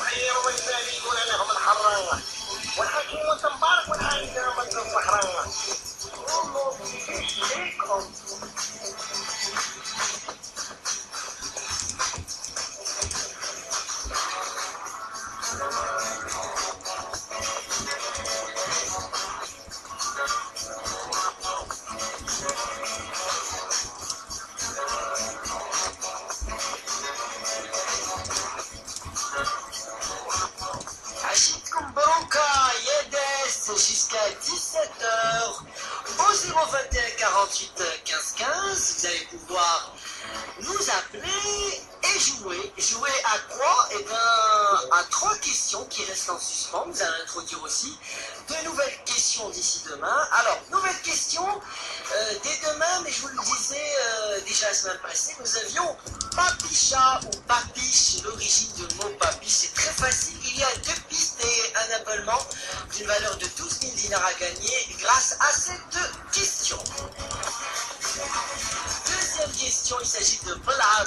غيروا من ذلك يقول لهم الحرة والحكيم مبارك والعايدة من الصحراء jusqu'à 17h au 021 48 15 15. Vous allez pouvoir nous appeler et jouer. Jouer à quoi? Eh bien, à 3 questions qui restent en suspens. Nous allons introduire aussi de nouvelles questions d'ici demain. Alors, nouvelles questions dès demain, mais je vous le disais déjà la semaine passée, nous avions Papicha ou Papiche. L'origine du mot Papiche, c'est très facile. Il y a 2 pistes et un abonnement d'une valeur de 12 000 dinars à gagner grâce à cette question. Deuxième question, il s'agit de Blat.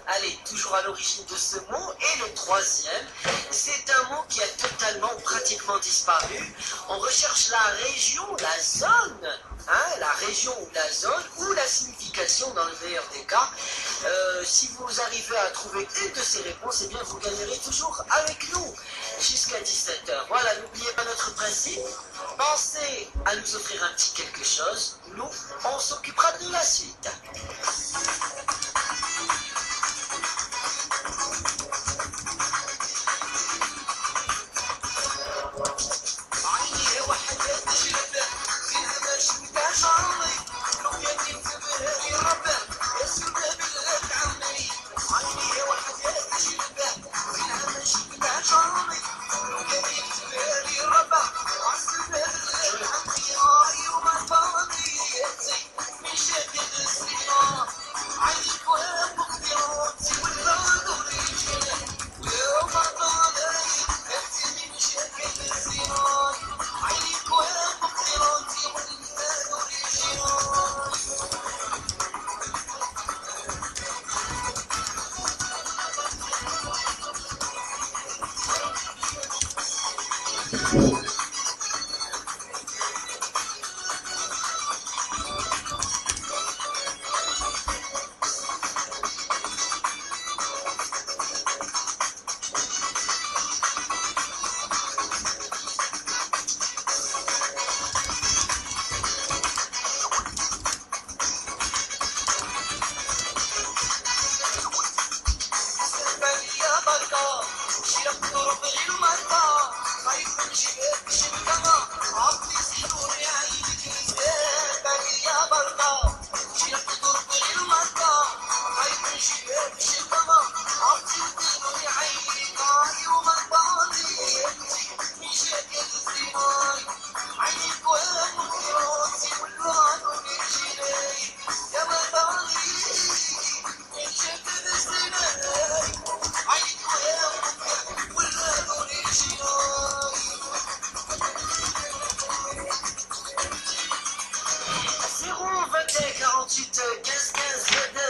Allez, toujours à l'origine de ce mot. Et le troisième, c'est un mot qui a totalement, pratiquement disparu. On recherche la région, la zone, la région ou la zone, ou la signification dans le meilleur des cas. Si vous arrivez à trouver une de ces réponses, eh bien vous gagnerez toujours avec nous jusqu'à 17h. Voilà, n'oubliez pas notre principe. Pensez à nous offrir un petit quelque chose. Nous, on s'occupera de la suite.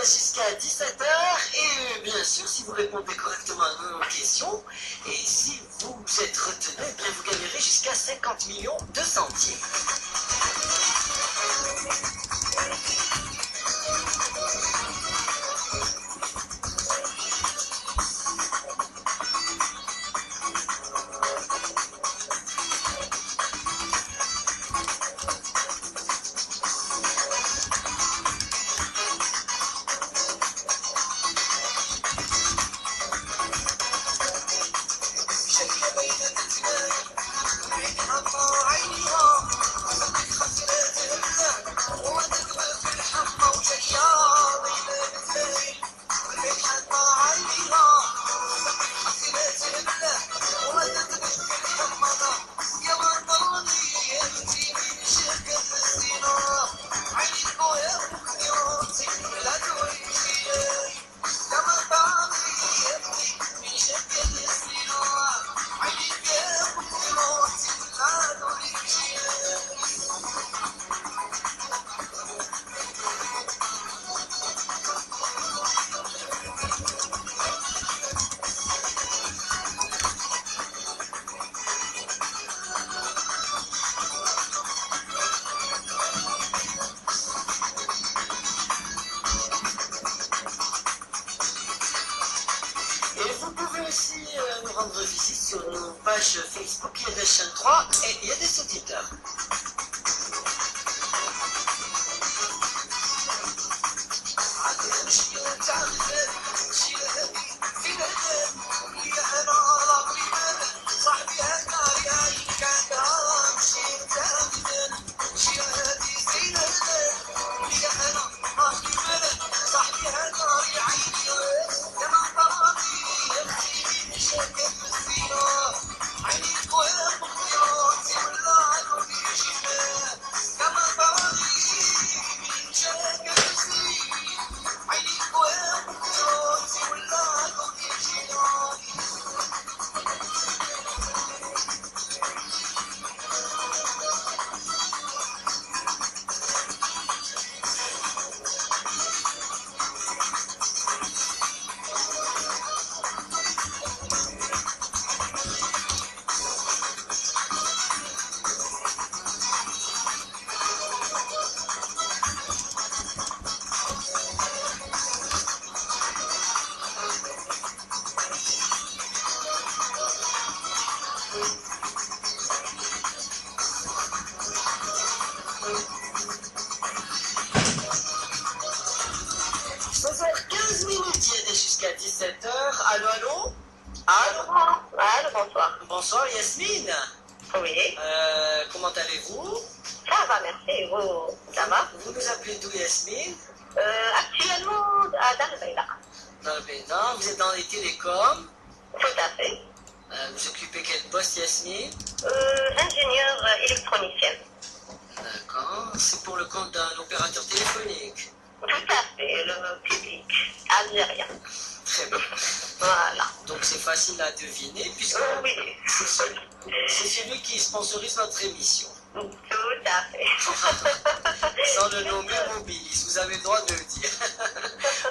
Jusqu'à 17h et bien sûr si vous répondez correctement à nos questions et si vous êtes retenu, eh bien vous gagnerez jusqu'à 50 millions de centimes. nous rendre visite sur nos pages Facebook. Il y a des chaînes 3 et il y a des sous-titres. Ça fait 15 minutes, il est jusqu'à 17 heures. Allô, allô? Allô? Allô, bonsoir. Bonsoir, Yasmine. Oui, Comment allez-vous? ça va, merci. Et vous, ça va? Vous nous appelez d'où, Yasmine? Actuellement, à Darbeïla. Dans le Bénin. Vous êtes dans les télécoms. Tout à fait. Vous occupez quel poste, Yasmine? Ingénieur électronicien. D'accord. C'est pour le compte d'un opérateur téléphonique. Tout à fait, le public algérien. Très bien. Voilà. Donc c'est facile à deviner puisque Oui, c'est celui qui sponsorise notre émission. tout à fait. Sans le nommer Mobilis, vous avez le droit de le dire.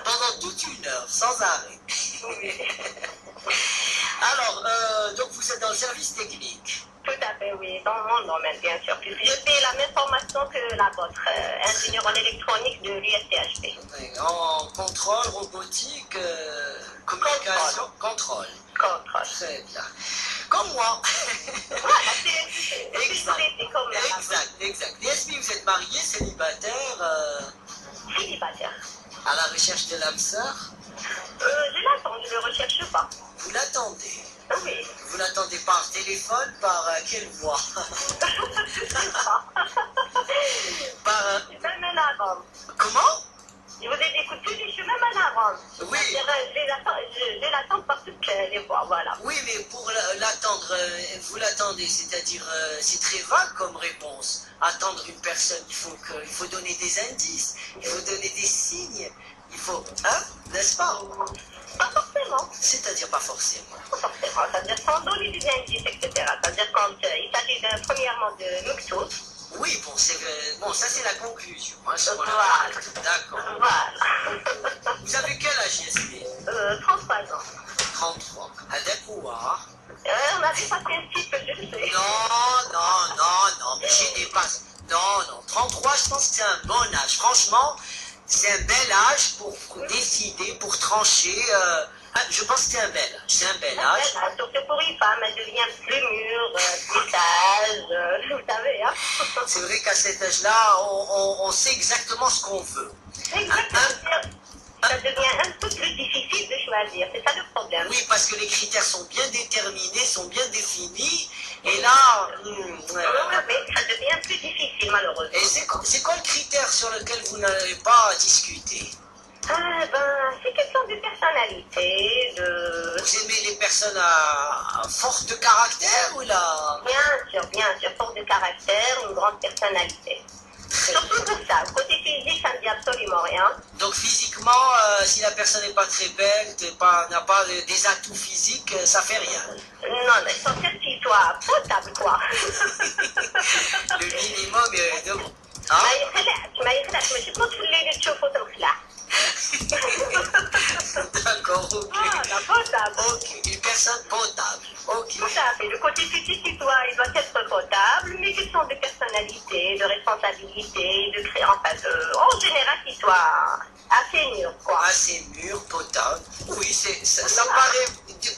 Pendant toute une heure, sans arrêt. Oui, Alors, donc vous êtes dans le service technique. tout à fait, oui, dans mon domaine, bien sûr. Puisque je fais la même formation que la vôtre, ingénieur en électronique de l'USTHP. En contrôle, robotique, communication, contrôle. Contrôle. Très bien. Comme moi. Voilà, c'est comme Exact. Yasmine, vous êtes mariée, célibataire, célibataire. à la recherche de l'âme sœur. Je l'attends, je ne le recherche pas. Vous l'attendez. Oui. Vous l'attendez par téléphone, par quelle voie? Par Même à la vente. comment? Je vous ai écouté, je suis même à la vente. Oui. Je l'attends par toutes les voies, voilà. Oui, mais pour l'attendre, vous l'attendez, c'est-à-dire, c'est très vague comme réponse. Attendre une personne, il faut donner des indices, il faut donner des signes, il faut, hein, n'est-ce pas? Pas forcément. C'est-à-dire pas forcément. Pas forcément. C'est-à-dire sans donner des indices, etc. C'est-à-dire quand il s'agit premièrement de Muktoub. Oui, bon, bon, ça c'est la conclusion. Hein, sur la- Voilà. D'accord. Voilà. Vous avez quel âge, Yasmine? 33 ans. 33. Adekouah. On a dépassé un petit peu, je le sais. Non, mais j'ai dépassé. Non, 33, je pense que c'est un bon âge. Franchement, c'est un bel âge pour décider, pour trancher. Je pense que c'est un bel âge. C'est un bel âge. Voilà, surtout pour une femme, elle devient plus mûre, plus sage, vous savez, hein. C'est vrai qu'à cet âge-là, on sait exactement ce qu'on veut. Exactement. Ça devient un peu plus difficile de choisir, c'est ça le problème. Oui, parce que les critères sont bien déterminés, sont bien définis. Et là, Oui, ça devient plus difficile, malheureusement. et c'est quoi le critère sur lequel vous n'avez pas discuté? C'est question de personnalité, de... Vous aimez les personnes à fort de caractère ou là? Bien sûr, force de caractère, une grande personnalité. Très Surtout bien. pour ça, côté physique, ça ne dit absolument rien. Donc physiquement, si la personne n'est pas très belle, n'a pas des atouts physiques, ça fait rien. Non, mais il faut qu'il soit potable, quoi. Le minimum est de... Hein? ما يخلعش ماشي تنوض في الليل تشوفو تنخلع. D'accord, ok. Voilà, potable. Ok, une personne potable. Ok. Tout à fait. Le côté physique, il doit être potable, mais question de personnalité, de responsabilité, de créer, en général, qu'il soit assez mûr, quoi. Assez mûr, potable. Oui, ça me paraît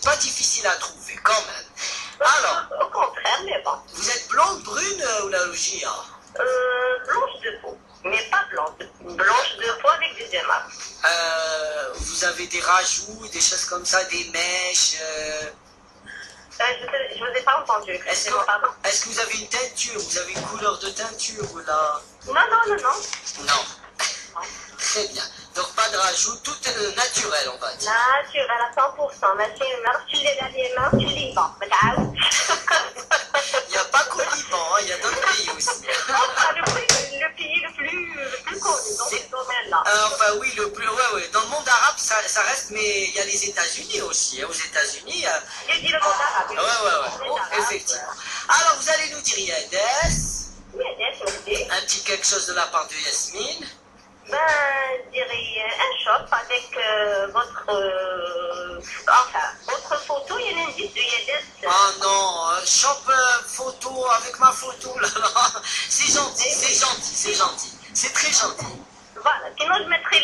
pas difficile à trouver quand même. Alors, Au contraire, mais bon. vous êtes blonde, brune ou la logie hein? Blanche de peau, mais pas blanche. Blanche de peau avec des émails. Vous avez des rajouts, des choses comme ça, des mèches Je vous ai pas entendu. Est-ce Excusez-moi, pardon. que vous avez une teinture? Vous avez une couleur de teinture ou là? Non, non, non, non. Non. Très bien. Donc pas de rajout, tout est naturel on va dire. Naturel à 100%. ماشي مغسول اليمين في الليبان ما تعاودش. Il n'y a pas qu'au Liban, hein, il y a d'autres pays aussi. Enfin, le pays le plus connu dans ce domaine-là. Enfin oui, ouais. Dans le monde arabe ça reste, mais il y a les États-Unis aussi. Hein. Aux États-Unis, J'ai dit le monde arabe. ouais, effectivement. Alors vous allez nous dire Yades, Merci. un petit quelque chose de la part de Yasmine. Ben, je dirais un shop avec votre photo et l'indice de Yedes. Ah non, shop photo avec ma photo là. C'est gentil, c'est gentil. C'est très gentil. Voilà, sinon je mettrai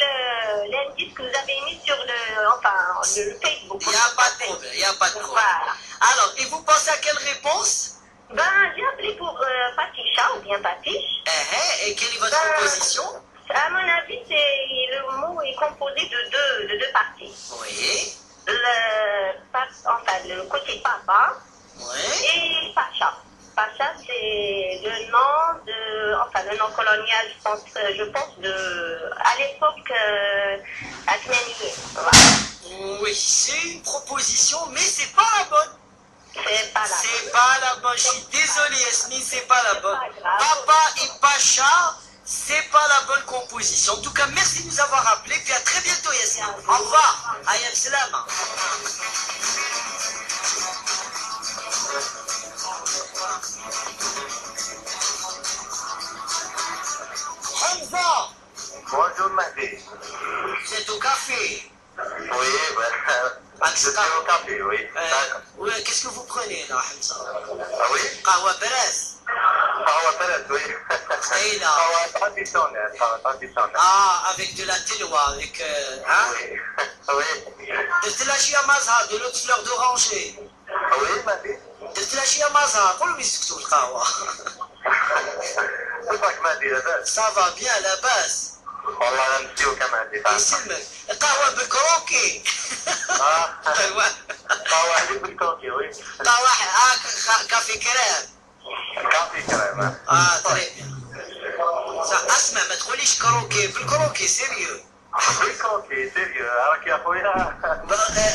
l'indice que vous avez mis sur le Facebook. Il n'y a pas de problème, il n'y a pas de problème. Voilà. Alors, et vous pensez à quelle réponse? Ben, j'ai appelé pour Patisha ou bien Patiche. Et quelle est votre proposition? À mon avis, le mot est composé de deux parties. Oui. Le côté papa Oui. et Pacha. Pacha, c'est le nom colonial, je pense à l'époque Athénienne. Voilà. Oui, c'est une proposition, mais c'est pas la bonne. C'est pas là. C'est pas la bonne. Je suis désolé, Yasmine, c'est pas la bonne. pas grave. Papa et Pacha, c'est pas la bonne composition. En tout cas, merci de nous avoir appelés. Puis à très bientôt, Yasmine. Au revoir. Ayam Salam. Hamza, Bonjour Mahdi. vous êtes au café. Oui, je suis au café, oui. D'accord. Oui, qu'est-ce que vous prenez là, Hamza? Ah oui? Kahwa Beres. Kawa Pérez, oui. Et là. Kawa traditionnel, traditionnel. Ah, avec de la telwa, avec. Hein? Oui. Oui. De la chia mazha, de l'autre fleur d'oranger. Oui, Mahdi. De la chia mazha, قولوا يسكتوا القهوة. كيفك مهدي لاباس؟ Ça va bien à la base. والله نمشيو كمهدي. يسلمك. القهوة بالكروكي. قهوة عليك بالكوكي، oui. قهوة كافي كريم. كافي كريم. طيب. اسمع ما تقوليش كروكي بالكروكي سيريو. بالكوكي سيريو راك يا خويا.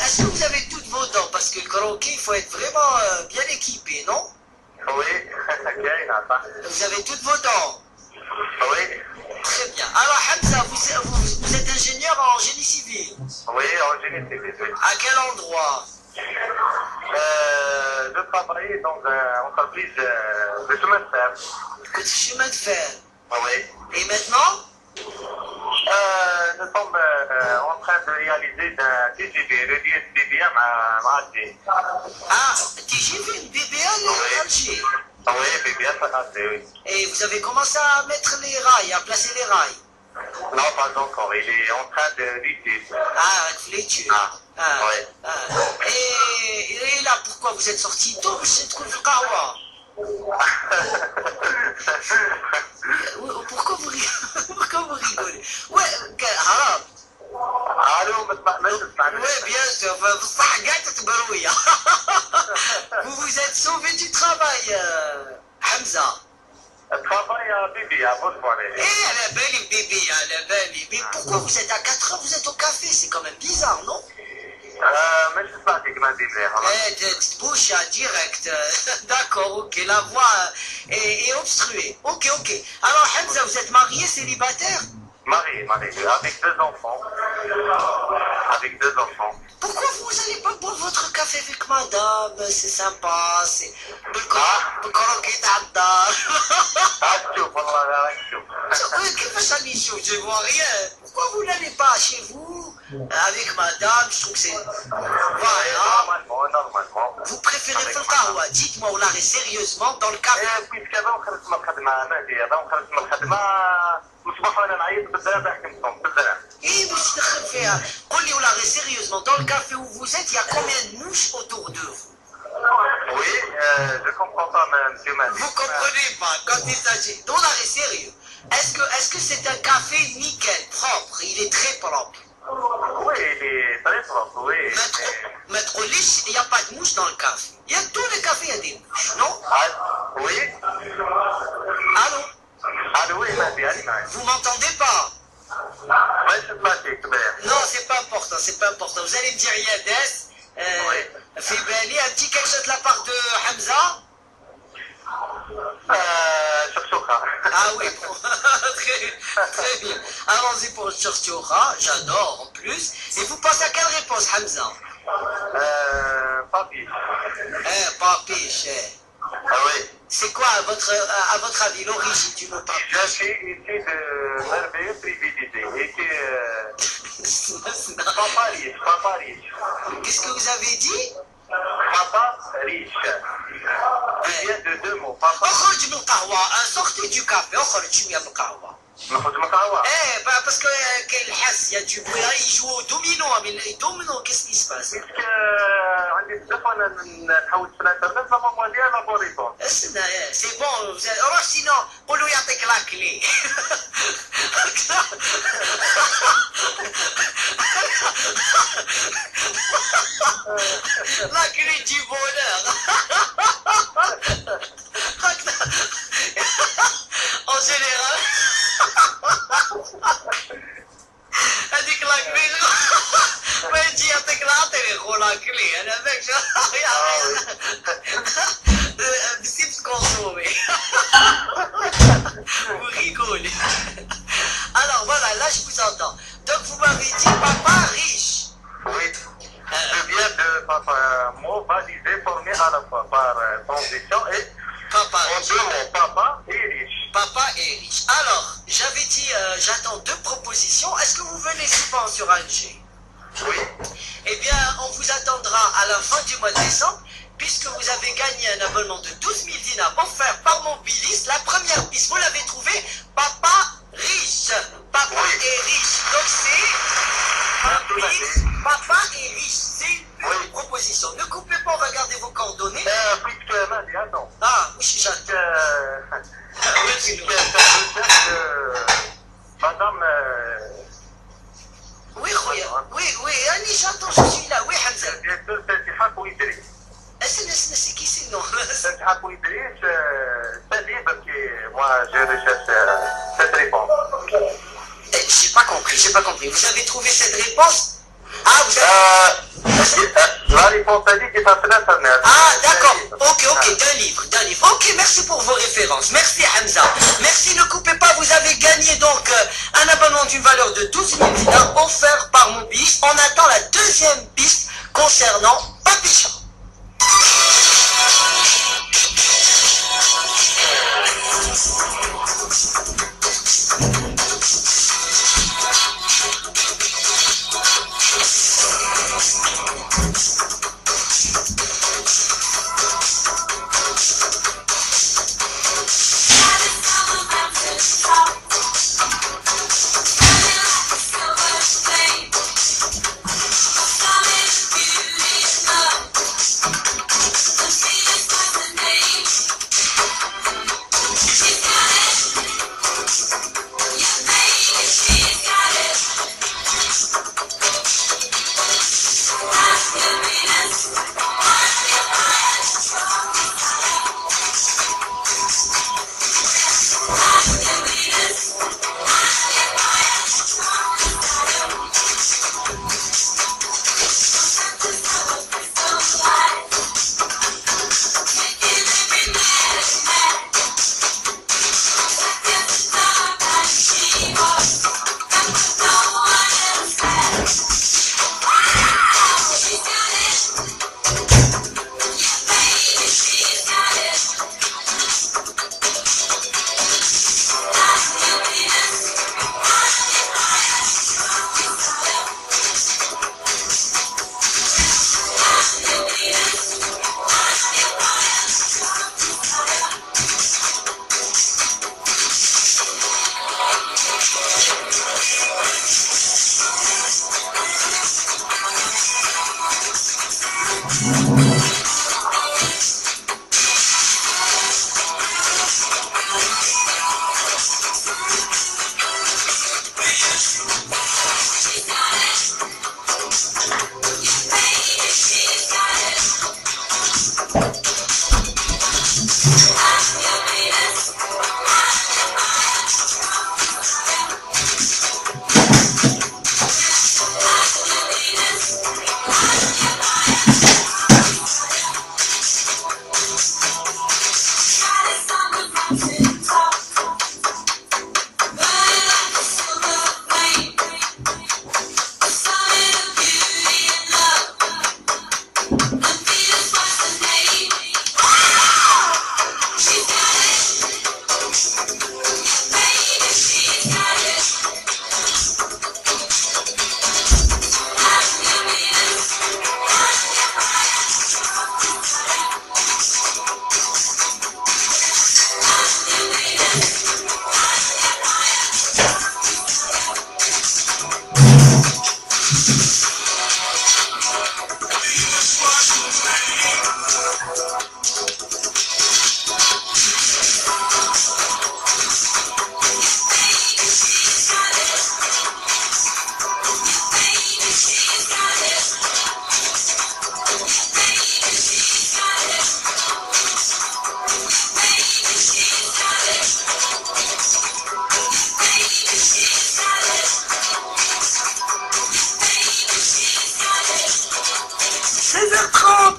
Est-ce que vous avez toutes vos dents? Parce que le karaoké, il faut être vraiment bien équipé, non? Oui, كاينة صح. Vous avez toutes vos dents? Oui. Très bien. Alors Hamza, vous êtes ingénieur en génie civil. Oui, en génie civil, oui. À quel endroit? Je travaille dans une entreprise de chemin de fer. Chemin de fer. Oui. Et maintenant? Nous sommes en train de réaliser un TGV, le DSBBM à Alger. Ah, TGV, BBL et Alger. Oui, BBM à Alger, oui. Et vous avez commencé à mettre les rails, à placer les rails? Non, pas encore. Il est en train de lutter. Ah, avec l'étude. Oui. Et là, pourquoi vous êtes sorti tôt? C'est trop le kawa. Pourquoi vous rigolez? Ouais, haram. Allô, Oui, bien sûr. Vous vous êtes sauvé du travail, Hamza. travaille à Bibi, à Bonne-Bonne. Eh, à la belle bébé, à la belle. Mais pourquoi vous êtes à 4 heures, vous êtes au café? C'est quand même bizarre, non? مش سمعتك ما دي مليح. Petite bouche direct. D'accord, ok. La voix est obstruée. Ok. Alors, Hamza, vous êtes marié, célibataire? Marié, avec 2 enfants. Avec 2 enfants. Pourquoi vous n'allez pas boire votre café avec madame? C'est sympa, c'est... بالكروكي تاع الدار. شوف والله راك شوف. كيفاش راني نشوف؟ Je vois rien. Pourquoi vous n'allez pas chez vous avec madame? Je trouve que c'est... Voilà. Normalement. Vous préférez le kahwa? Dites-moi, on l'arrête sérieusement dans le café. كيف كذا وخرجت من الخدمة مهدي هذا وخرجت من الخدمة مصباح وانا نعيط بالدرهم يحكمكم بالدرهم. Et vous قول لي on l'arrête sérieusement dans le café où vous êtes, il y a combien de mouches autour de vous? Oui, je comprends pas, monsieur Madi. Vous comprenez pas, quand il s'agit... Non, là, c'est sérieux. Est-ce que c'est un café nickel, propre? Il est très propre. Oui, il est très propre, oui. Maître Lich, il n'y a pas de mouche dans le café. Il y a tous les cafés, il y a des mouches, non? Ah, oui. Allô? Allô, oui, Madi, allez, Vous m'entendez pas? Non, c'est pas important, c'est pas important. Vous allez me dire Yades, Fibali, un petit quelque chose de la part de Hamza? Ah oui, bon. très bien. Allons-y pour le Chorchora, j'adore en plus. Et vous pensez à quelle réponse, Hamza? Papi. Papiche. Ah oui. C'est quoi, à votre avis, l'origine du mot papiche? Je suis ici de merveilleux privilégié. Papa riche. Qu'est-ce que vous avez dit? Papa riche. Il y a de deux mots. Papa. اخرج من القهوة sortez du café اخرج من القهوة نخرج من القهوة. parce que كاين الحس il y a du bruit يجوا دومينو دومينو qu'est-ce qui se passe باسكو عندي بزاف وانا نحوس في الانترنت لا ماما ديال لا بوريبون. استنى سي بون روح سينو قول له يعطيك لاكلي لاكلي دي بونور en général هذيك لاكلي ما يجي يعطيك العطري خو لاكلي انا ماك بسيب تكونسومي vous rigolez. Alors voilà, là je vous entends. Donc vous m'avez dit papa riche. Oui. Je viens de mot balisé formé à la fois par transition et Papa en riche. deux mots, papa et riche. Papa est riche. Alors, j'avais dit, j'attends deux propositions. Est-ce que vous venez souvent sur Alger? Oui. Eh bien, on vous attendra à la fin du mois de décembre, puisque vous avez gagné un abonnement de 12 000 dinars offert par Mobilis. La première piste, vous l'avez trouvée, papa riche. Papa est riche. Donc c'est un piste, papa est riche. C'est une proposition. Ne coupez pas, on va garder vos coordonnées. Puisque Madi, attends. Ah, oui, j'attends. Madame. Oui, oui, Annie, j'entends, je suis là. Oui, Hamza. Bien sûr, c'est Hak ou Idriss. C'est qui c'est non? C'est Hak ou Idriss, c'est libre qui, moi, je recherche cette réponse. J'ai pas compris. Vous avez trouvé cette réponse? Ah, vous avez... La réponse a dit qu'il est sur Internet. Ah, d'accord. Ok, d'un livre. Ok, merci pour vos références. Merci, Hamza. Merci, ne coupez pas. Vous avez gagné donc un abonnement d'une valeur de 12 000 dinars offert par Mobilis. On attend la deuxième piste concernant Papicha.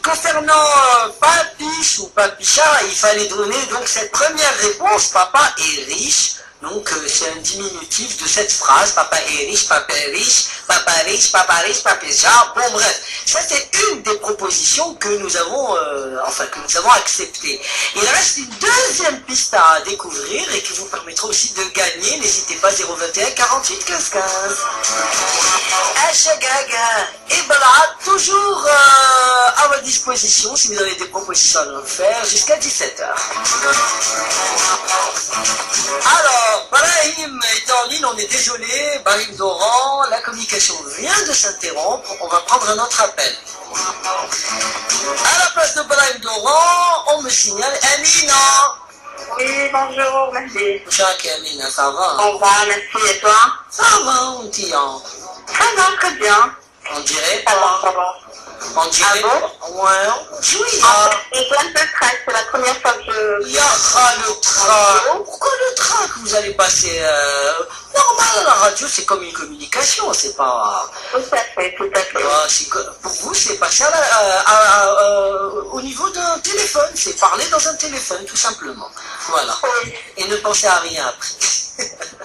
Concernant Papiche ou Papicha, il fallait donner donc cette première réponse. Papa est riche. Donc c'est un diminutif de cette phrase. Papa est riche, papa est riche, papa riche, papa riche, Papicha. Bon bref, ça c'est une des propositions que nous avons, acceptées. Il reste une deuxième piste à découvrir et qui vous permettra aussi de gagner. N'hésitez pas, 021 48 15 15. Achagaga et Bala, toujours à votre disposition si vous avez des propositions à nous faire jusqu'à 17h. Alors, Brahim est en ligne, on est désolé, Brahim Doran, la communication vient de s'interrompre, on va prendre un autre appel. À la place de Brahim Doran, on me signale Amina. Oui, bonjour, merci. Bonjour Amina, ça va? On va, merci, et toi? Ça va, on dit. Ça va, très bien. On dirait Ça va, pas. ça va. On dirait Ah pas. Ouais, oui. En fait, j'ai un peu de stress, c'est la première fois que je... Il y aura le train. Pourquoi le train que vous allez passer normal, la radio, c'est comme une communication, c'est pas... Tout à fait, tout à fait. Pour vous, c'est passer au niveau d'un téléphone, c'est parler dans un téléphone, tout simplement. Voilà. Oui, Et ne pensez à rien après.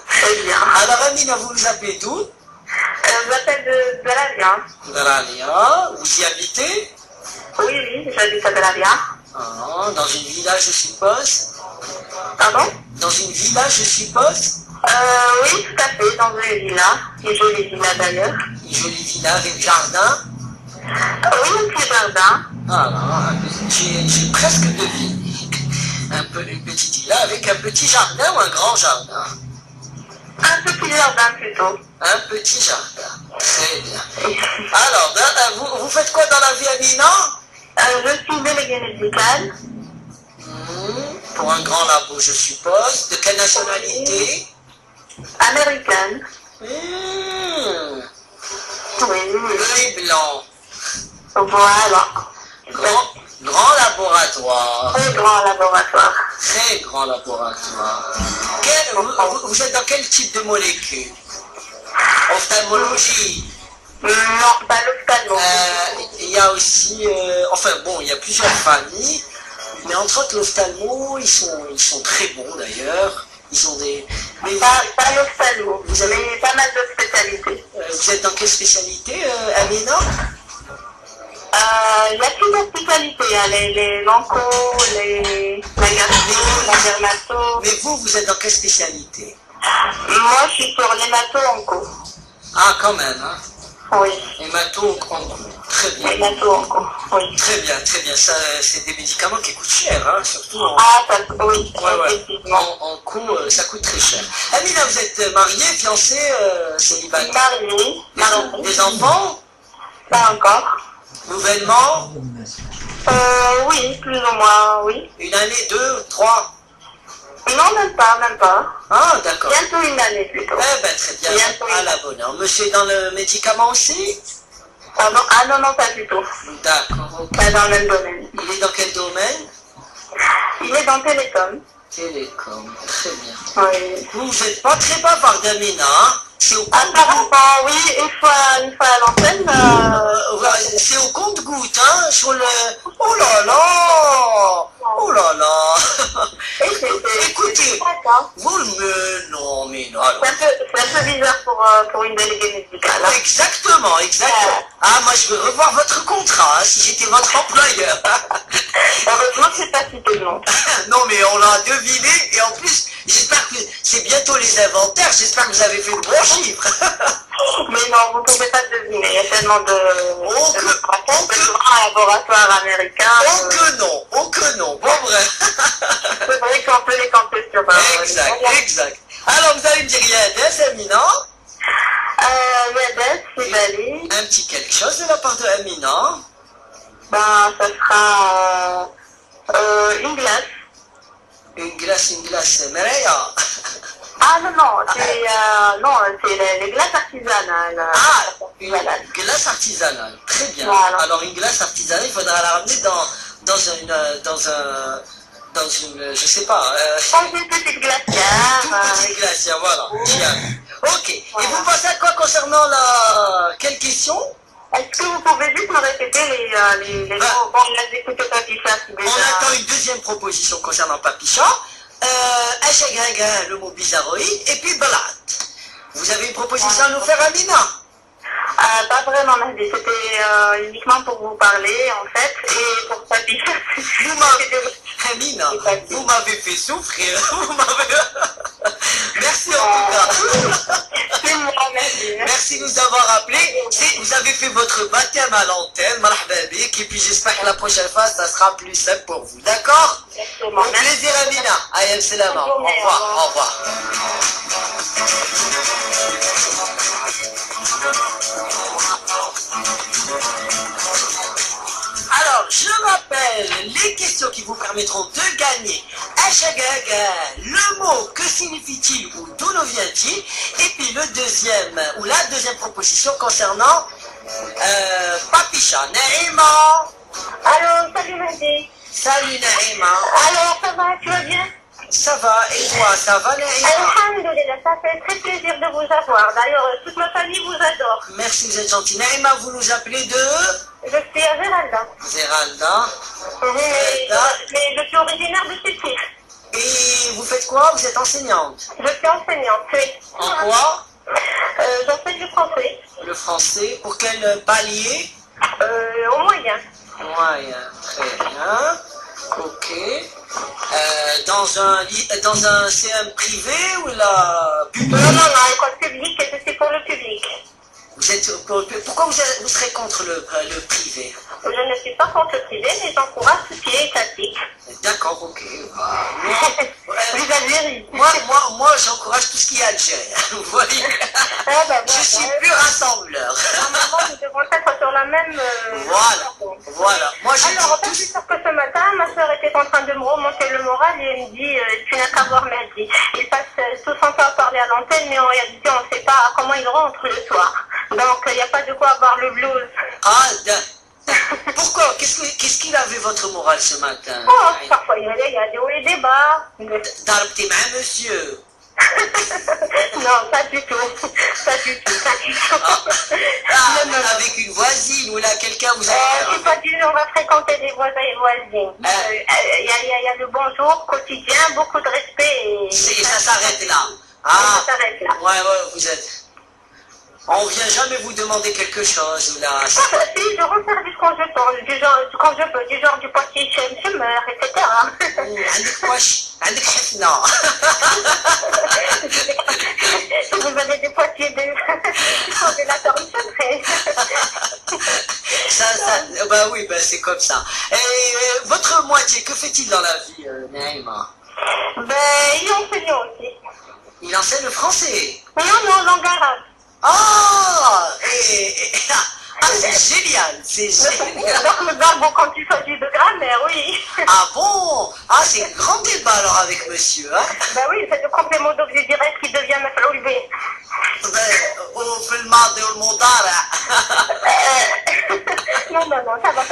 très bien. Alors, Amina, vous nous appelez d'où? Je m'appelle de Belavia. Dalalia. Vous y habitez? Oui, oui, j'habite à Belavia. Ah, dans une villa, je suppose? Pardon? Dans une villa, je suppose? Oui, tout à fait, dans une villa. Une jolie villa d'ailleurs. Une jolie villa avec jardin? Oui, un petit jardin. Alors, j'ai presque deviné. Une petite villa avec un petit jardin ou un grand jardin? Un petit jardin plutôt. Un petit jardin. Très bien. Alors, vous faites quoi dans la vie, Amina? Je suis déléguée médicale. Pour un grand labo, je suppose. De quelle nationalité? Américaine. Mmh. Oui, Œil blanc. voilà. Grand laboratoire. Très grand laboratoire. Très grand laboratoire. Vous êtes dans quel type de molécule? Ophtalmologie. Non, pas l'ophtalmo. Il y a aussi, il y a plusieurs familles, mais entre autres l'ophtalmo, ils sont très bons d'ailleurs. Ils ont des. Mais Pas l'ophtalmo, mais pas mal de spécialités. vous êtes dans quelle spécialité, Amina? Il y a plusieurs spécialités, il y a les oncos, la gastro, la dermato. Mais vous êtes dans quelle spécialité? Moi, je suis sur l'hémato-onco. Ah, quand même, hein? Oui, Hémato, très bien. l'hémato-onco, oui. Très bien, très bien. Ça, c'est des médicaments qui coûtent cher, hein, surtout en, Ah, ça, oui, ouais. effectivement. En coût, ça coûte très cher. Amina, vous êtes mariée, fiancée, célibataire? Mariée. Des enfants? Pas encore. Nouvellement? Oui, plus ou moins, oui. Une année, 2, 3? Non, même pas. Ah, d'accord. Bientôt une année plutôt. Eh ben, très bien, Bientôt. à la bonne heure. Monsieur est dans le médicament aussi? Pardon? Ah non, pas du tout. D'accord, ok. Pas dans le même domaine. Il est dans quel domaine? joué dans Télécom. Télécom, très bien. Oui. Vous n'êtes pas très bavarde, Amina, hein? C'est au compte-goutte. Apparemment, oui, une fois à l'antenne. C'est au compte-goutte, hein, sur le... Oh là là! Oh là là! Écoutez, vous le... Non, mais non, alors... C'est un peu bizarre pour une déléguée musicale. Hein. Exactement, exactement. Ah, moi, je veux revoir votre contrat, hein, si j'étais votre employeur. Heureusement que c'est pas cité le nom. Non, mais on l'a deviné, et en plus, j'espère que c'est bientôt les inventaires, j'espère que vous avez fait le bon chiffre. Mais non, vous ne pouvez pas deviner, il y a tellement de un laboratoires américains. Oh que non, bon bref. C'est vrai qu'on peut les compter sur Exact, exact. Alors, vous allez me dire, il y a un Ami, non? Yadès, Sibali. Un petit quelque chose de la part de Amina. Ben, ça sera une glace. Une glace, Maria. Ah non, c'est les glaces artisanales. Une glace artisanale, très bien. Voilà. Alors une glace artisanale, il faudra la ramener dans une, je sais pas. Dans une petite glacière. Toute petite glacière, voilà. Tiens. Ok. Voilà. Et vous pensez à quoi concernant la... Quelle question? Est-ce que vous pouvez juste me répéter les mots? Bon, on a écouté Papicha. On attend une deuxième proposition concernant Papicha. Achagaga, le mot bizarroïde, et puis Balat. Vous avez une proposition à nous faire, Amina? Pas vraiment, Mahdi. C'était uniquement pour vous parler, en fait, et pour Papicha. Amina, vous m'avez fait souffrir. Merci en tout cas. C'est moi, Mahdi. Merci de nous avoir appelés. Vous avez fait votre baptême à l'antenne, marhaba bik, et puis j'espère que la prochaine fois, ça sera plus simple pour vous. D'accord? Au plaisir, Amina. Ayam Selama. Au revoir. Au revoir. Alors, je rappelle les questions qui vous permettront de gagner Achagaga, le mot, que signifie-t-il ou d'où nous vient-il? Et puis le deuxième, ou la deuxième proposition concernant Papicha. Naïma. Allô, salut Mahdi. Salut Naïma. Alors, ça va, tu vas bien? Ça va, et toi, ça va Naïma? Alhamdulillah, ça fait très plaisir de vous avoir. D'ailleurs, toute ma famille vous adore. Merci, vous êtes gentil. Naïma, vous nous appelez de... Je suis à Géralda. Géralda. Mais je suis originaire de Sétif. Et vous faites quoi? Vous êtes enseignante? Je suis enseignante, oui. En quoi? J'enseigne du français. Le français, pour quel palier? Au moyen. Moyen, très bien. Ok. Dans un CM privé ou la publique? Non, école publique, et c'est pour le public. Pourquoi vous serez contre le privé? Je ne suis pas contre le privé, mais j'encourage tout ce qui est étatique. D'accord, ok. Vous avez Moi, j'encourage tout ce qui est algérien. Vous voyez, je suis plus rassembleur. Normalement, nous devons être sur la même... Voilà. Moi, alors, en fait, c'est sûr que ce matin, ma soeur était en train de me remonter le moral et elle me dit tu n'as qu'à voir Mahdi. Il passe tout son temps à parler à l'antenne, mais en réalité, on ne sait pas comment il rentre le soir. Donc, il n'y a pas de quoi avoir le blues. Ah, pourquoi? Qu'est-ce qu'il avait votre morale ce matin? Oh, parfois, il y a des hauts et des bas. D'arbter ma monsieur. Non, pas du tout. Avec une voisine ou là, quelqu'un vous a... Je suis pas du genre à fréquenter des voisins et voisines. Il y a le bonjour quotidien, beaucoup de respect. Et ça s'arrête là. Ça s'arrête là. Ouais, vous êtes... On vient jamais vous demander quelque chose ou là. Si, je rends service quand je peux, du genre du poitiers chemer, etc. عندك حفنة. Vous avez des poitiers de congélateur concentré. Bah oui, c'est comme ça. Et votre moitié, que fait-il dans la vie, Naïma? Il enseigne aussi. Il enseigne le français? Non, langue arabe. C'est génial. Alors le barbe, quand il s'agit de grammaire, oui. Ah bon? Ah, c'est un grand débat alors avec monsieur, hein? Oui, c'est le complément d'objet direct qui devient مفعول به. وفي الماضي والمضارع. Non, ça va,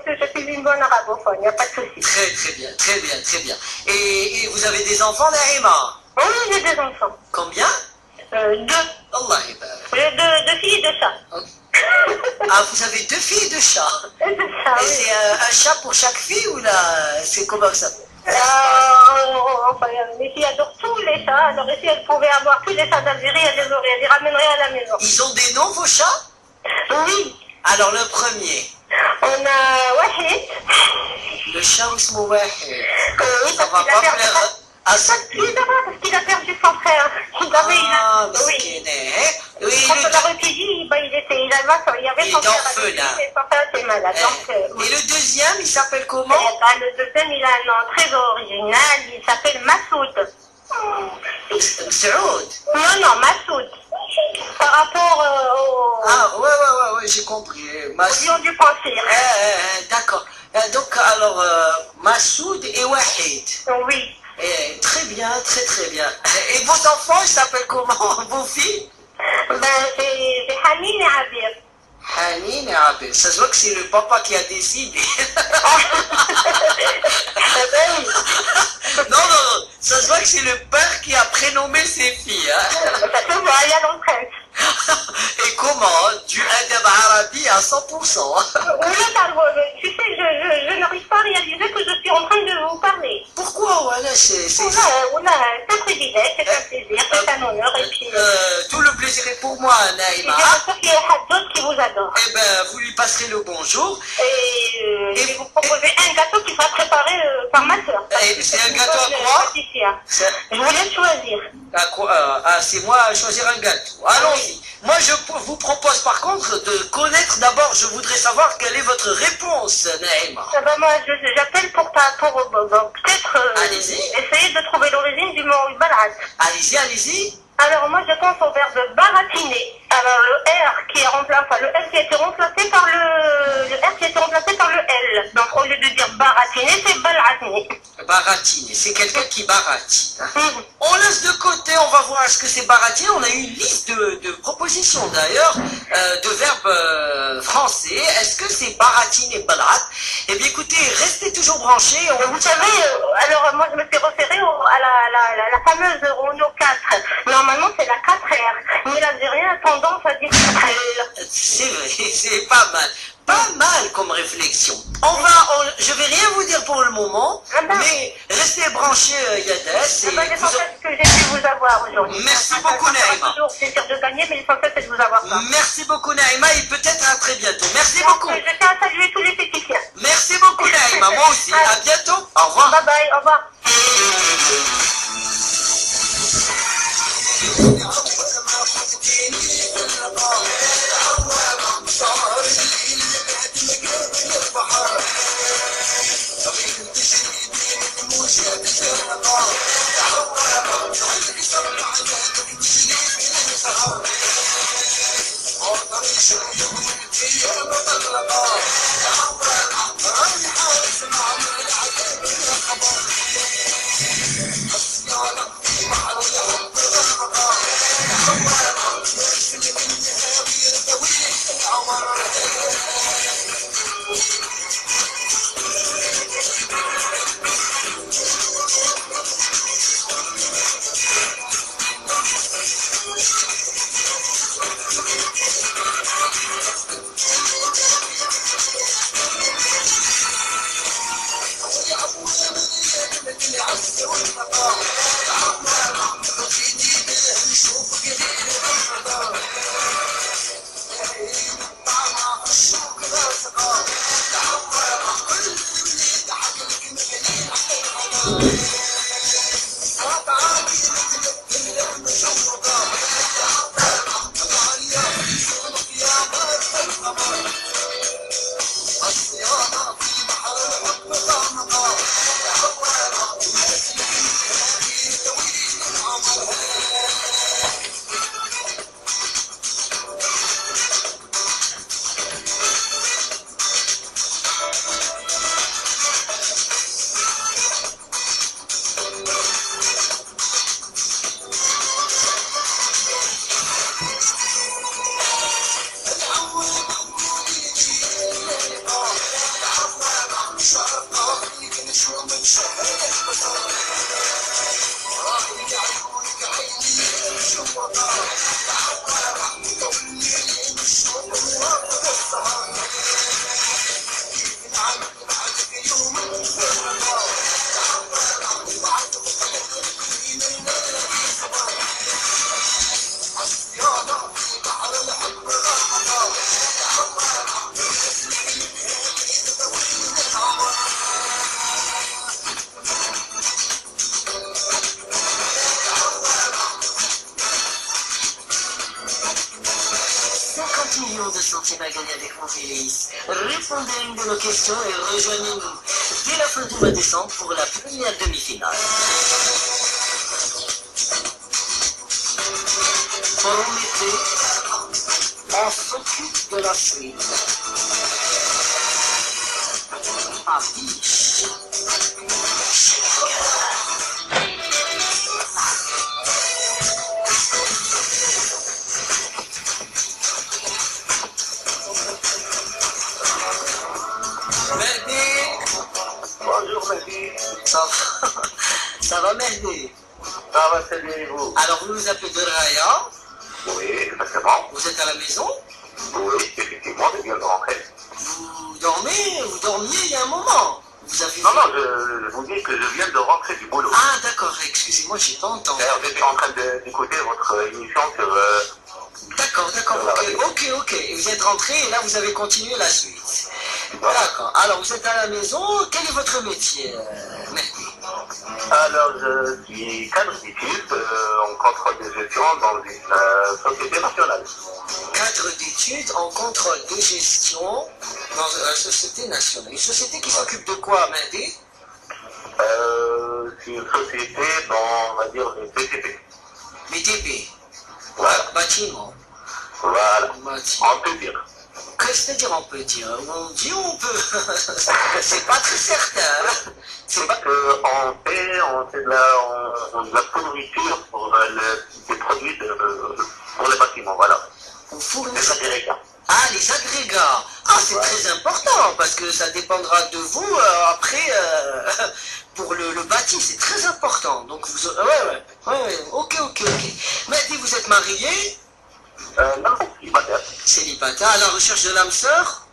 je suis une bonne arabophone, il n'y a pas de souci. Très bien, très bien, très bien. Et vous avez des enfants, Naïma? Oui, j'ai des enfants. Combien? Deux. Allah yabarak. J'ai deux filles et deux chats. Ah, vous avez 2 filles et 2 chats. Et deux chats, Et oui. c'est un chat pour chaque fille ou là, c'est comment ça? Enfin, mes filles adorent tous les chats. Alors, si elles pouvaient avoir tous les chats d'Algérie, elles les ramèneraient à la maison. Ils ont des noms, vos chats? Oui. Alors, le premier. On a Wahid. Le chat Ousmou Wahid. Oui, Ça parce va qu'il a pas perdu. plaire à son... Oui, d'abord, parce qu'il a perdu son frère. Ah, Oui. miskiné. Oui, Quand le on l'a recueilli, il y avait Il son est frère avec orphelin. lui, mais son frère était malade. Donc, Et le deuxième, il s'appelle comment? le deuxième, il a un nom très original. Il s'appelle Massoud. Saoud. Non, Massoud. Par rapport Ah, ouais, j'ai compris. au lion du Panthère. D'accord. Donc, alors, Massoud et Wahid. Oui. Très bien, très bien. Et vos enfants, ils s'appellent comment? Vos filles? C'est Hamine et Abir. Hanine et Abel. Ça se voit que c'est le papa qui a décidé. Oui. Non, ça se voit que c'est le père qui a prénommé ses filles. Hein. Ça se voit, il y a l'empreinte. Et comment? Du adab arabi à 100%. Tu sais, je n'arrive pas à réaliser que je suis en train de vous parler. Pourquoi? Voilà, c'est C'est un privilège, c'est un plaisir, c'est un honneur. Et puis, tout le plaisir est pour moi, Naïma. j'espère qu'il y a d'autres qui vous adorent. Eh ben, vous lui passerez le bonjour. Et je vais vous proposer un gâteau qui sera préparé par ma soeur. Et c'est un gâteau à quoi? Je vous laisse choisir. À quoi? C'est moi à choisir un gâteau. Allons-y. Moi, je vous propose par contre de connaître d'abord, je voudrais savoir quelle est votre réponse, Naïma. Moi, j'appelle pour peut-être Allez-y. essayer de trouver l'origine du mot balad. Allez-y. Alors, moi, je pense au verbe baratiner. Alors, le R qui est remplacé, enfin, le R qui a été remplacé par le R qui a été remplacé par le L. Donc, au lieu de dire baratiner, c'est balatiner. Baratiner, c'est quelqu'un qui baratine. On laisse de côté, on va voir ce que c'est baratiner. On a eu une liste de propositions d'ailleurs, de verbes français. Est-ce que c'est baratiner, balat? Eh bien écoutez, restez toujours branchés. Vous savez, alors moi je me suis référée à la fameuse Renault 4. Normalement c'est la 4R, mais l'Algérien a tendance à dire 4L. C'est vrai, c'est pas mal. Pas mal comme réflexion. Je vais rien vous dire pour le moment, mais restez branchés, Yades. L'essentiel que j'ai pu vous avoir aujourd'hui. Merci beaucoup, Naïma. Toujours plaisir de gagner, mais l'essentiel c'est de vous avoir ça. Merci beaucoup, Naïma, et peut-être à très bientôt. Merci beaucoup. Je tiens à saluer tous les techniciens. Merci beaucoup, Naïma. Moi aussi. À bientôt. Au revoir. Bye bye, au revoir. sentez à gagner avec mon Félix? Répondez à une de nos questions et rejoignez-nous dès la fin du mois de décembre pour la première demi-finale. Promettez, on s'occupe de la suite. Affiche. Bonjour, Mehdi. Ça va, Mehdi? Ça va très bien et vous? Alors, vous nous appelez de Raya? Oui, exactement. Vous êtes à la maison? Oui, effectivement, je viens de rentrer. Vous dormiez il y a un moment. Vous avez Non, fait- non, je vous dis que je viens de rentrer du boulot. Ah, d'accord, excusez-moi, j'ai pas entendu. D'ailleurs, j'étais en train d'écouter votre émission sur... D'accord, ok. Et vous êtes rentré et là, vous avez continué la suite. D'accord. Alors, vous êtes à la maison. Quel est votre métier, Mehdi? Alors, je suis cadre d'études en contrôle de gestion dans une société nationale. Cadre d'études en contrôle de gestion dans une société nationale. Une société qui s'occupe de quoi, Mehdi? C'est une société dans, on va dire, les BTP. BTP. Voilà. Bâtiment. Voilà. Bâtiment. On peut dire. Qu'est-ce que c'est-à-dire on peut dire? On dit ou on peut? C'est pas très certain. C'est pas qu'on fait, on fait de la fourniture pour des produits pour les bâtiments, voilà. On fournit. Les agrégats. Ah, les agrégats. Ah, c'est très important parce que ça dépendra de vous après pour le bâti. C'est très important. Donc, vous. Ouais. Ok. Mais dis, vous êtes marié? Non, célibataire. Célibataire, à la recherche de l'âme sœur?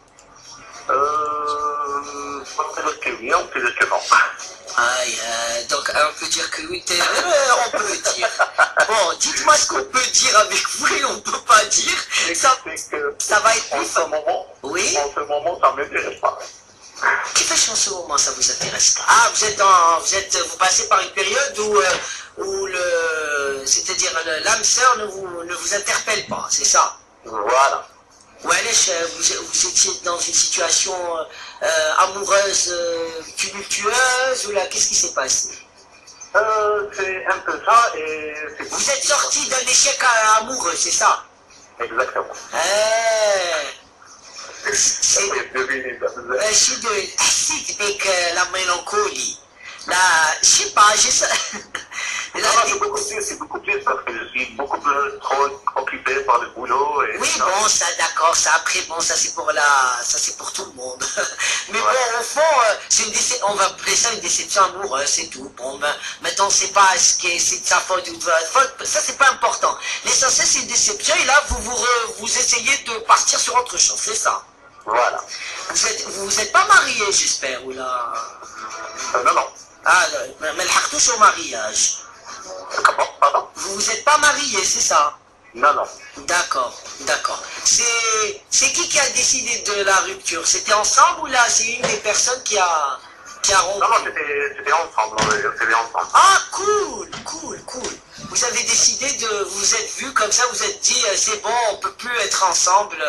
On peut dire que oui, on peut dire que non. Aïe, donc on peut dire que oui, on peut dire. Bon, dites-moi ce qu'on peut dire avec vous et on peut pas dire. Ça va être En plus ce fort. moment, Oui? ça ne m'intéresse pas. Qui fait en ce moment ça vous intéresse pas? Ah, vous passez par une période où c'est-à-dire l'âme sœur ne vous interpelle pas, c'est ça? Voilà. Ou allez, vous étiez dans une situation amoureuse tumultueuse ou là, qu'est-ce qui s'est passé? C'est un peu ça et c'est Vous êtes sorti d'un échec amoureux, c'est ça? exactement. C'est Devinez ça. c'est avec la mélancolie. Là, je sais pas, Non, c'est beaucoup plus parce que je suis beaucoup plus trop occupé par le boulot. Et oui, ça. bon, ça, d'accord, ça, après, bon, ça, c'est pour tout le monde. Mais Ouais. bon, au fond, on va appeler ça une déception amoureuse, c'est tout. Bon, ben, maintenant, on sait pas c'est de sa faute ou de votre faute, ça, c'est pas important. L'essentiel, c'est une déception, et là, vous essayez de partir sur autre chose, c'est ça. Voilà. Vous êtes pas marié, j'espère, ou là? Non. Ah, mais le hartouche au mariage. Pardon? Vous êtes pas marié, c'est ça? Non. D'accord. C'est qui a décidé de la rupture? C'était ensemble ou là c'est une des personnes qui a rompu? Non, c'était ensemble. C'était ensemble. Ah, cool. Vous avez décidé vous êtes vu comme ça, vous êtes dit c'est bon, on peut plus être ensemble.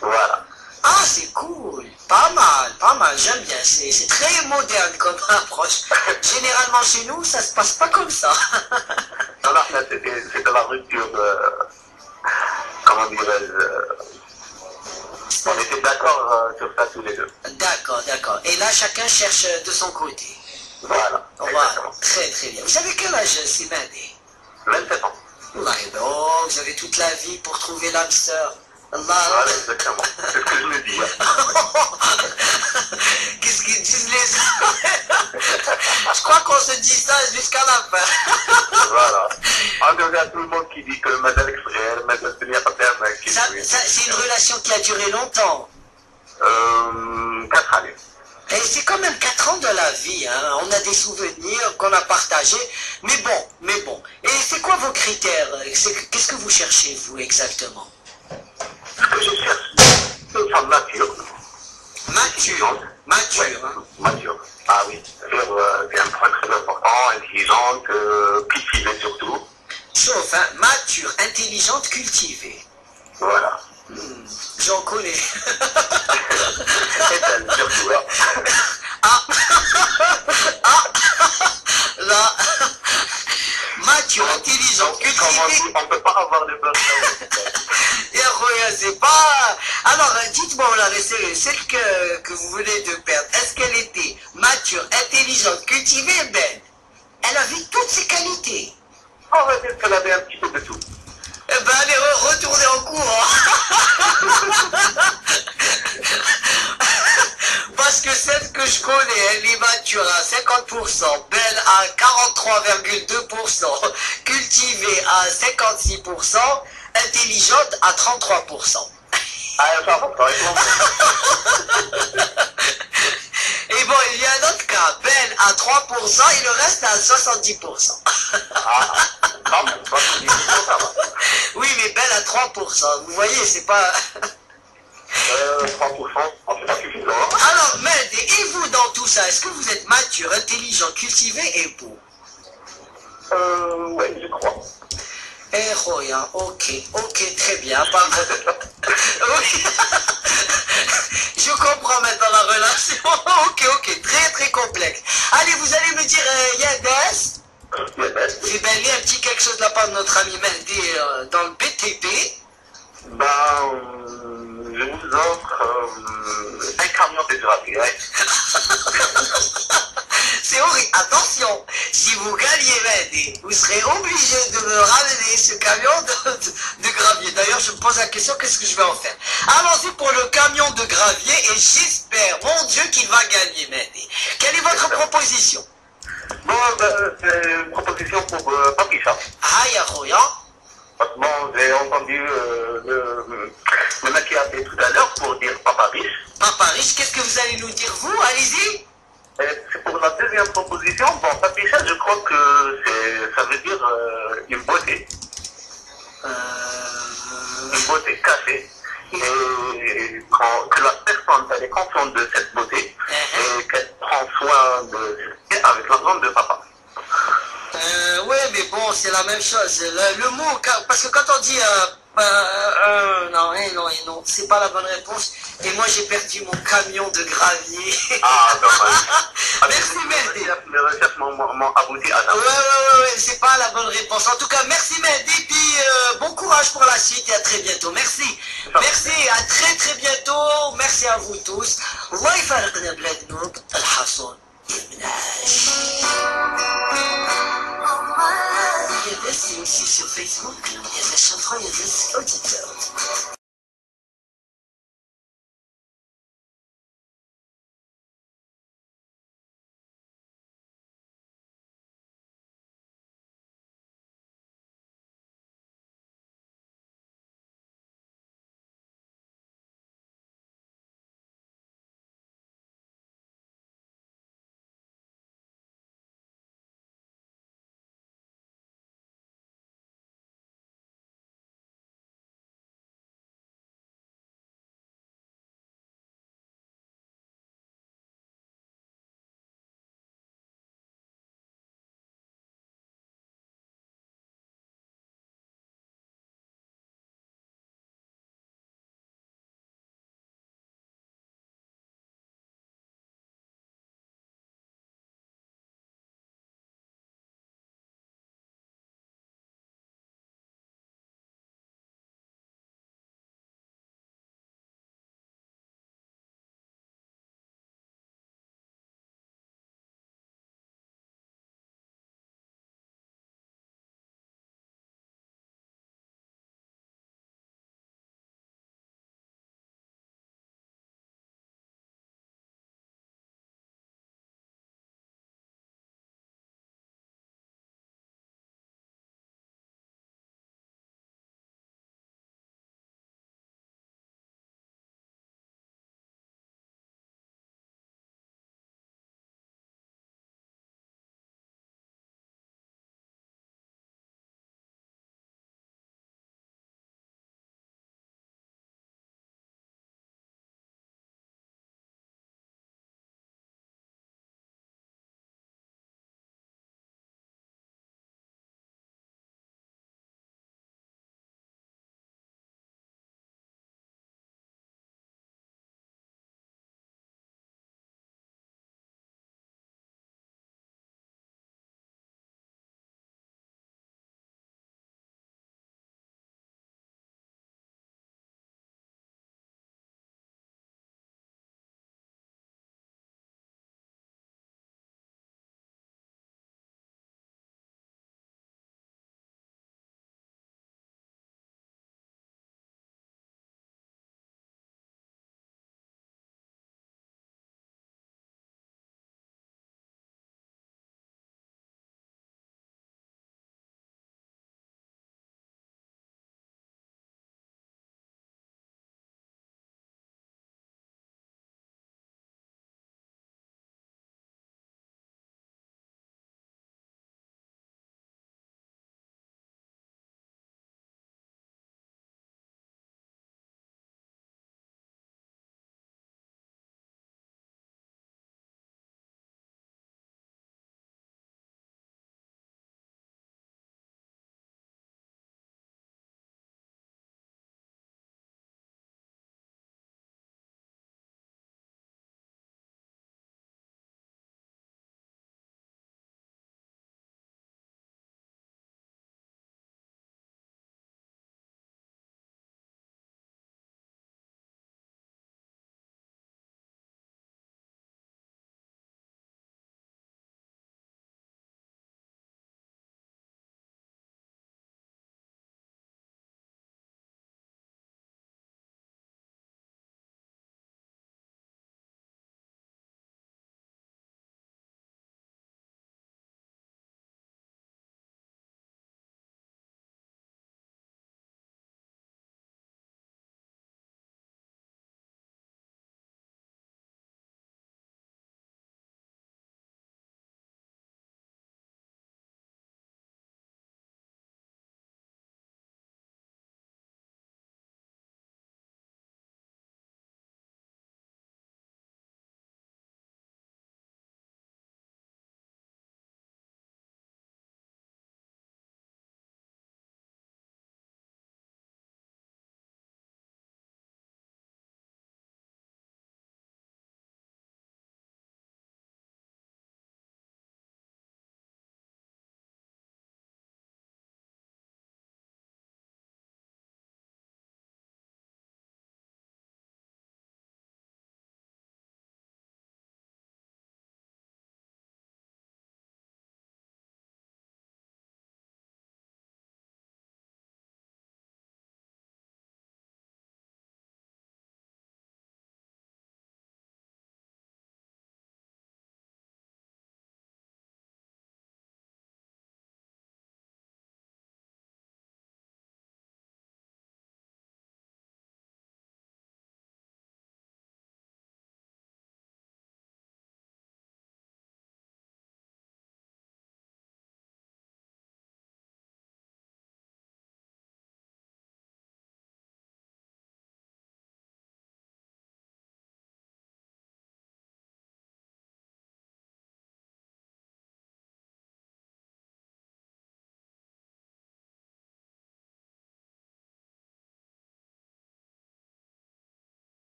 Voilà. Ah, c'est cool. Pas mal, j'aime bien. C'est très moderne comme approche. Généralement chez nous, ça se passe pas comme ça. Non, c'était la rupture. Comment dirais-je? On était d'accord sur ça tous les deux. D'accord. Et là, chacun cherche de son côté. Voilà. Voilà, Exactement. très bien. Vous avez quel âge, Simani? 27 ans. Vous avez toute la vie pour trouver l'âme sœur. Allah. Voilà, exactement. C'est ce que je me dis. Qu'est-ce qu'ils disent les hommes? Je crois qu'on se dit ça jusqu'à la fin. Voilà. En tout cas, tout le monde qui dit que Madame Frère, Madame Delia Pater, C'est une relation qui a duré longtemps. 4 années. Et c'est quand même 4 ans de la vie, hein. On a des souvenirs qu'on a partagés. Mais bon. Et c'est quoi vos critères? Qu'est-ce que vous cherchez, vous, exactement? Ce que je cherche, c'est une femme mature. Mature, hein. Mature. Ah oui. C'est un point très important, intelligente, cultivée surtout. Sauf, hein, mature, intelligente, cultivée. Voilà. j'en connais. Et elle, surtout, hein. Là, mature, intelligent, Comment cultivé. on ne peut pas avoir de beurre là. Et rien, c'est pas... Alors, dites-moi, la celle que vous venez de perdre, est-ce qu'elle était mature, intelligente, cultivée, belle? Elle avait toutes ses qualités. On va dire qu'elle avait un petit peu de tout. Eh ben, elle est retournée en courant. Parce que celle que je connais, elle est mature à 50%, belle à 43,2%, cultivée à 56%, intelligente à 33%. Ah, ça va pas, Et bon, il y a un autre cas, belle à 3% et le reste à 70%. Ah, quand même, ça va. Oui, mais belle à 3%. Vous voyez, c'est pas... 3%, c'est pas suffisant. Alors, Med, et vous dans tout ça, est-ce que vous êtes mature, intelligent, cultivé et beau? Ouais, je crois. Eh, Roya, ok, très bien. Oui. Je comprends maintenant la relation. Ok, très complexe. Allez, vous allez me dire, Yades, j'ai lu un petit quelque chose de la part de notre ami Mehdi dans le BTP. Ben, je vous offre un camion de gravier. C'est horrible. Attention, si vous gagnez Mehdi, vous serez obligé de me ramener ce camion de gravier. D'ailleurs, je me pose la question, qu'est-ce que je vais en faire? Allons-y pour le camion de gravier et j'espère, mon Dieu, qu'il va gagner Mehdi. Quelle est votre proposition? Bon, c'est une proposition pour Papicha. Ah, Yahoya. Bon, j'ai entendu le mec qui a appelé tout à l'heure pour dire papa riche. Papa riche, qu'est-ce que vous allez nous dire, vous? Allez-y. C'est pour la deuxième proposition. Bon, Papicha, je crois que ça veut dire une beauté. Une beauté cachée. Et que la personne, elle est consciente de cette beauté et qu'elle prend soin de avec l'argent de papa. Ouais, mais bon, c'est la même chose. Le mot, parce que quand on dit non, c'est pas la bonne réponse. Et moi, j'ai perdu mon camion de gravier. Ah, dommage. Merci, Mehdi. Les recherches m'ont abouti à ça. Ouais, c'est pas la bonne réponse. En tout cas, merci, Mehdi. Puis bon courage pour la suite et à très bientôt. Merci. Merci, à très bientôt. Merci à vous tous. الله يفارقنا بلاد نوب الحصون المناش. Il y a des, c'est aussi sur Facebook. Il y a des chanterons, il y a des auditeurs.